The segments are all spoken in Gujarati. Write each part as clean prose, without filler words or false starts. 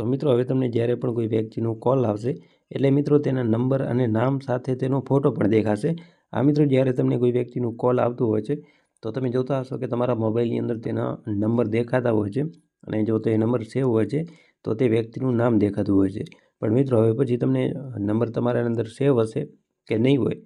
તો મિત્રો હવે તમને જ્યારે પણ કોઈ વ્યક્તિનો કોલ આવશે એટલે મિત્રો તેના નંબર અને નામ સાથે તેનો ફોટો પણ દેખાશે। આ મિત્રો જ્યારે તમને કોઈ વ્યક્તિનો કોલ આવતો હોય છે તો તમે જોતા હશો કે તમારા મોબાઈલની અંદર તેના નંબર દેખાતા હોય છે અને જો તે નંબર સેવ હોય છે તો તે વ્યક્તિનું નામ દેખાતું હોય છે। પણ મિત્રો હવે પછી તમને નંબર તમારા અંદર સેવ હશે કે નહીં હોય,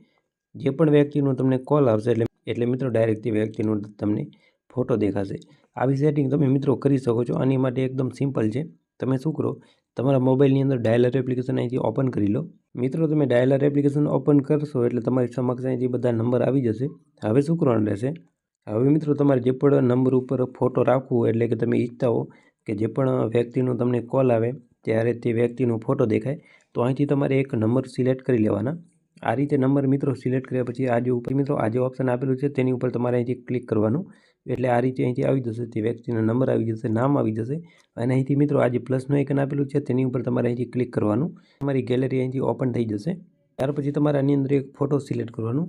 જે પણ વ્યક્તિનો તમને કોલ આવશે એટલે મિત્રો ડાયરેક્ટ તે વ્યક્તિનો તમને ફોટો દેખાશે। આવી સેટિંગ તમે મિત્રો કરી શકો છો। આની માટે એકદમ સિમ્પલ છે। તમે શું કરો, તમારા મોબાઈલની અંદર ડાયલર એપ્લિકેશન અહીંથી ઓપન કરી લો। મિત્રો તમે ડાયલર એપ્લિકેશન ઓપન કરશો એટલે તમારી સમક્ષ અહીંથી બધા નંબર આવી જશે। હવે શું કરવાનું રહેશે, હવે મિત્રો તમારે જે પણ નંબર ઉપર ફોટો રાખવો હોય એટલે કે તમે ઈચ્છતા હો કે જે પણ વ્યક્તિનો તમને કોલ આવે ત્યારે તે વ્યક્તિનો ફોટો દેખાય તો અહીંથી તમારે એક નંબર સિલેક્ટ કરી લેવાના। આ રીતે નંબર મિત્રો સિલેક્ટ કર્યા પછી આ જે ઉપર મિત્રો આ જે ઓપ્શન આપેલું છે તેની ઉપર તમારે અહીંથી ક્લિક કરવાનું એટલે આ રીતે અહીંથી આવી જશે, તે વ્યક્તિનો નંબર આવી જશે, નામ આવી જશે અને અહીંથી મિત્રો આ જે પ્લસનું આઇકન આપેલું છે તેની ઉપર તમારે અહીંથી ક્લિક કરવાનું। તમારી ગેલેરી અહીંથી ઓપન થઈ જશે। ત્યાર પછી તમારે આની અંદર એક ફોટો સિલેક્ટ કરવાનું।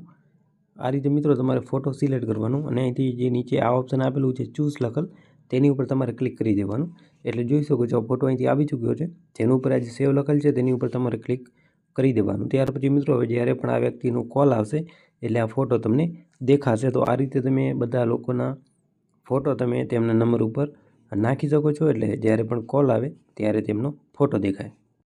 આ રીતે મિત્રો તમારે ફોટો સિલેક્ટ કરવાનું અને અહીંથી જે નીચે આ ઓપ્શન આપેલું છે ચૂઝ લખેલ તેની ઉપર તમારે ક્લિક કરી દેવાનું એટલે જોઈ શકો છો ફોટો અહીંથી આવી ચૂક્યો છે। જેની ઉપર આજે સેવ લખેલ છે તેની ઉપર તમારે ક્લિક કરી દેવાનું। ત્યાર પછી મિત્રો હવે જ્યારે પણ આ વ્યક્તિનો કોલ આવશે એટલે આ ફોટો તમને દેખાશે। તો આ રીતે તમે બધા લોકોના ફોટો તમે તેમના નંબર ઉપર નાખી શકો છો એટલે જ્યારે પણ કોલ આવે ત્યારે તેમનો ફોટો દેખાય।